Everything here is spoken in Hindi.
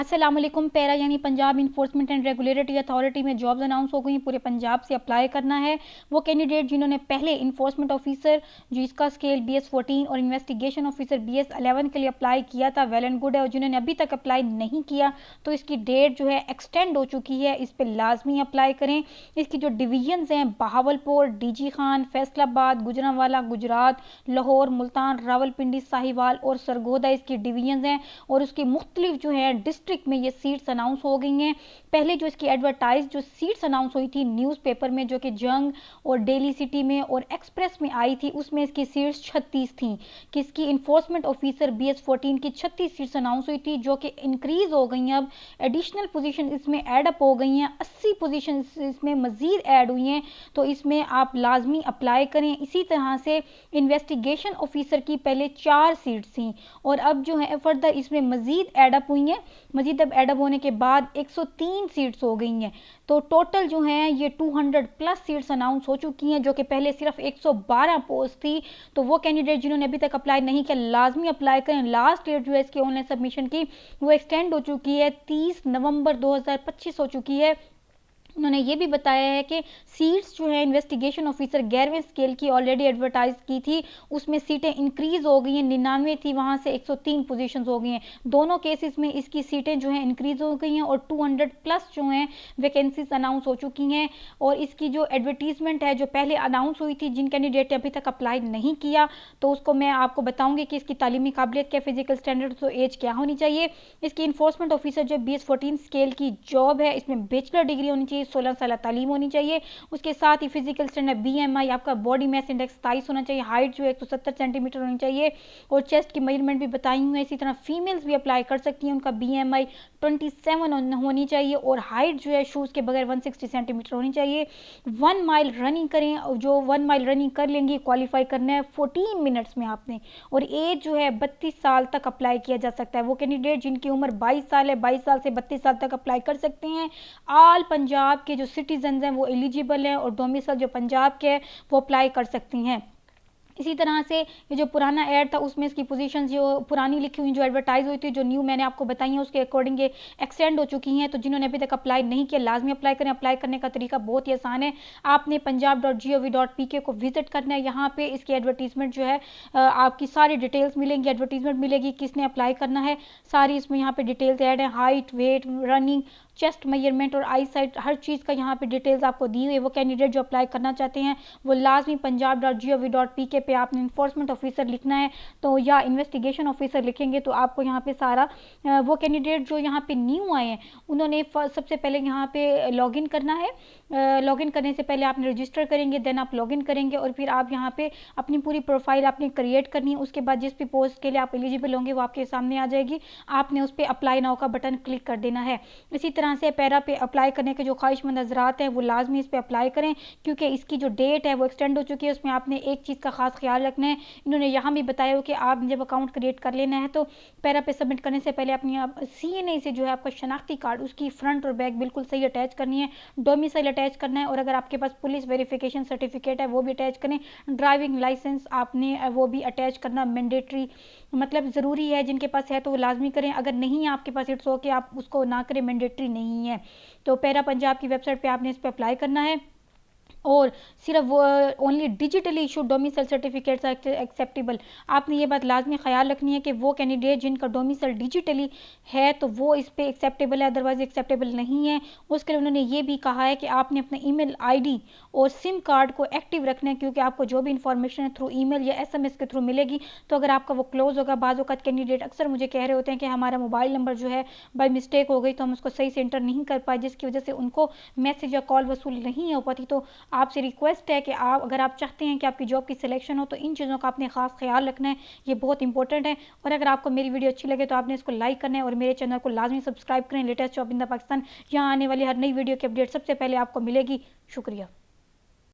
अस्सलाम वालेकुम। पैरा यानी Punjab enforcement and regulatory authority में जॉब्स अनाउंस हो गई। पूरे पंजाब से अप्लाई करना है। वो कैंडिडेट जिन्होंने पहले इन्फोर्समेंट ऑफिसर जिसका स्केल BS14 और इन्वेस्टिगेशन ऑफिसर BS11 के लिए अप्लाई किया था, वेल एंड गुड है। और जिन्होंने अभी तक अप्लाई नहीं किया तो इसकी डेट जो है एक्सटेंड हो चुकी है, इस पर लाजमी अप्लाई करें। इसकी जो डिवीजन्स हैं बहावलपुर, DG खान, फैसलाबाद, गुजरांवाला गुजरात, लाहौर, मुल्तान, रावलपिंडी, साहिवाल और सरगोदा इसकी डिवीजन्स हैं। और उसकी मुख्तलिफ जो है डिस्ट्रिक्ट में ये सीट्स अनाउंस हो गई हैं। पहले जो इसकी एडवर्टाइज जो सीट्स अनाउंस हुई थी न्यूज़पेपर में, जो कि जंग और डेली सिटी में और एक्सप्रेस में आई थी, उसमें इसकी सीट्स 36 थी। कि इसकी इन्फोर्समेंट ऑफिसर BS14 की 36 सीट्स अनाउंस हुई थी, जो कि इंक्रीज हो गई हैं। अब एडिशनल पोजीशन इसमें एडअप हो गई हैं, 80 पोजीशन इसमें मजीद ऐड हुई हैं। तो इसमें आप लाजमी अप्लाई करें। इसी तरह से इन्वेस्टिगेशन ऑफिसर की पहले 4 सीट्स थी और अब जो है फर्दर इसमें मजीद एडअप हुई हैं। मजीद अब एडअप होने के बाद 103 सीट्स हो गई हैं। तो टोटल जो है ये 200 प्लस सीट्स अनाउंस हो चुकी हैं, जो कि पहले सिर्फ 112 पोस्ट थी। तो वो कैंडिडेट जिन्होंने अभी तक अप्लाई नहीं किया लाजमी अप्लाई करें। लास्ट डेट जो है इसकी ऑनलाइन सबमिशन की वो एक्सटेंड हो चुकी है, 30 नवंबर 2025 हो चुकी है। उन्होंने ये भी बताया है कि सीट्स जो है इन्वेस्टिगेशन ऑफिसर 11वें स्केल की ऑलरेडी एडवर्टाइज की थी, उसमें सीटें इंक्रीज हो गई हैं। 99 थी, वहाँ से 103 पोजीशंस हो गई हैं। दोनों केसेस में इसकी सीटें जो हैं इंक्रीज हो गई हैं और 200 प्लस जो हैं वैकेंसीज अनाउंस हो चुकी हैं। और इसकी जो एडवर्टीजमेंट है जो पहले अनाउंस हुई थी, जिन कैंडिडेट ने अभी तक अप्लाई नहीं किया तो उसको मैं आपको बताऊँगी कि इसकी तालीमी काबिलियत क्या, फिजिकल स्टैंडर्ड तो एज क्या होनी चाहिए। इसकी इन्फोर्समेंट ऑफिसर जो BS14 स्केल की जॉब है, इसमें बैचलर डिग्री होनी चाहिए, 16 साल तालीम होनी चाहिए। उसके साथ ही फिजिकल स्टैंडर्ड BMI आपका बॉडी मास इंडेक्स 27 होना चाहिए। हाइट जो है 170 सेंटीमीटर होनी चाहिए और चेस्ट की मेजरमेंट भी बताई हुई है। इसी तरह फीमेल्स भी अप्लाई कर सकती हैं, उनका BMI 27 होनी चाहिए और हाइट जो है शूज़ के बगैर 160 सेंटीमीटर होनी चाहिए। 1 माइल रनिंग करें, जो 1 माइल रनिंग कर लेंगी क्वालिफाई करना है 14 मिनट्स में आपने। और एज जो है 32 साल तक अप्लाई किया जा सकता है। वो कैंडिडेट जिनकी उम्र 22 साल है, 22 साल से 32 साल तक अप्लाई कर सकते हैं। ऑल पंजाब के जो सिटीजन हैं वो एलिजिबल हैं और डोमिसाइल जो पंजाब के हैं वो अप्लाई कर सकती हैं। इसी तरह से ये जो पुराना ऐड था उसमें इसकी पोजीशन जो पुरानी लिखी हुई जो एडवर्टाइज हुई थी, जो न्यू मैंने आपको बताई है उसके अकॉर्डिंग ये एक्सटेंड हो चुकी हैं। तो जिन्होंने अभी तक अप्लाई नहीं किया लाजमी अप्लाई करें। अप्लाई करने का तरीका बहुत ही आसान है। आपने punjab.gov.pk को विजिट करना है। यहाँ पे इसकी एडवर्टीजमेंट जो है आपकी सारी डिटेल्स मिलेंगी, एडवर्टीजमेंट मिलेगी, किसने अप्लाई करना है सारी इसमें यहाँ पे डिटेल्स ऐड है। Height, weight, running, chest measurement और आई साइट, हर चीज़ का यहाँ पे डिटेल्स आपको दी हुई है। वो कैंडिडेट जो अप्लाई करना चाहते हैं वो लाजमी punjab.gov.pk पे आपने इन्फोर्समेंट ऑफिसर लिखना है तो या इन्वेस्टिगेशन ऑफिसर लिखेंगे तो आपको यहाँ पे सारा वो कैंडिडेट जो यहाँ पे न्यू आए हैं उन्होंने सबसे पहले यहाँ पे लॉगिन करना है। लॉगिन करने से पहले आपने रजिस्टर करेंगे, देन आप लॉगिन करेंगे और फिर आप यहाँ पे अपनी पूरी प्रोफाइल आपने क्रिएट करनी है। उसके बाद जिस भी पोस्ट के लिए आप एलिजिबल होंगे वो आपके सामने आ जाएगी। आपने उस पर अप्लाई नाउ का बटन क्लिक कर देना है। इसी तरह से पैरा पे अप्लाई करने के जो ख्वाहिशमंद हज़रात हैं वो लाजमी इस पर अप्लाई करें, क्योंकि इसकी जो डेट है वो एक्सटेंड हो चुकी है। उसमें आपने एक चीज़ का खास ख्याल रखना है। इन्होंने यहाँ भी बताया हो कि आप जब अकाउंट क्रिएट कर लेना है तो पैरा पे सबमिट करने से पहले अपनी CNA से जो है आपका शनाख्ती कार्ड उसकी फ्रंट और बैक बिल्कुल सही अटैच करनी है। डोमिसाइल अटैच करना है और अगर आपके पास पुलिस वेरिफिकेशन सर्टिफिकेट है वो भी अटैच करें। ड्राइविंग लाइसेंस आपने वो भी अटैच करना मैंडेटरी, मतलब ज़रूरी है। जिनके पास है तो वो लाजमी करें, अगर नहीं है आपके पास इट्स ओके, आप उसको ना करें, मैंडेटरी नहीं है। तो पैरा पंजाब की वेबसाइट पे आपने इस पर अप्लाई करना है और सिर्फ वो only digitally issue domicile certificates acceptable. आपने ये बात लाजमी ख्याल रखनी है कि वो कैंडिडेट जिनका डोमिसाइल डिजिटली है तो वो इस पर एक्सेप्टेबल है, अदरवाइज एक्सेप्टेबल नहीं है। उसके लिए उन्होंने ये भी कहा है कि आपने अपना ईमेल ID और सिम कार्ड को एक्टिव रखना है, क्योंकि आपको जो भी इंफॉर्मेशन है थ्रू ईमेल या SMS के थ्रू मिलेगी तो अगर आपका वो क्लोज होगा। बाज़ औक़ात कैंडिडेट अक्सर मुझे कह रहे होते हैं कि हमारा मोबाइल नंबर जो है बाई मिस्टेक हो गई तो हम उसको सही से इंटर नहीं कर पाए, जिसकी वजह से उनको मैसेज या कॉल वसूल नहीं हो पाती। तो आपसे रिक्वेस्ट है कि आप अगर आप चाहते हैं कि आपकी जॉब की सिलेक्शन हो तो इन चीज़ों का आपने खास ख्याल रखना है, ये बहुत इंपॉर्टेंट है। और अगर आपको मेरी वीडियो अच्छी लगे तो आपने इसको लाइक करना है और मेरे चैनल को लाजमी सब्सक्राइब करें। Latest job in the Pakistan, यहाँ आने वाली हर नई वीडियो की अपडेट सबसे पहले आपको मिलेगी। शुक्रिया।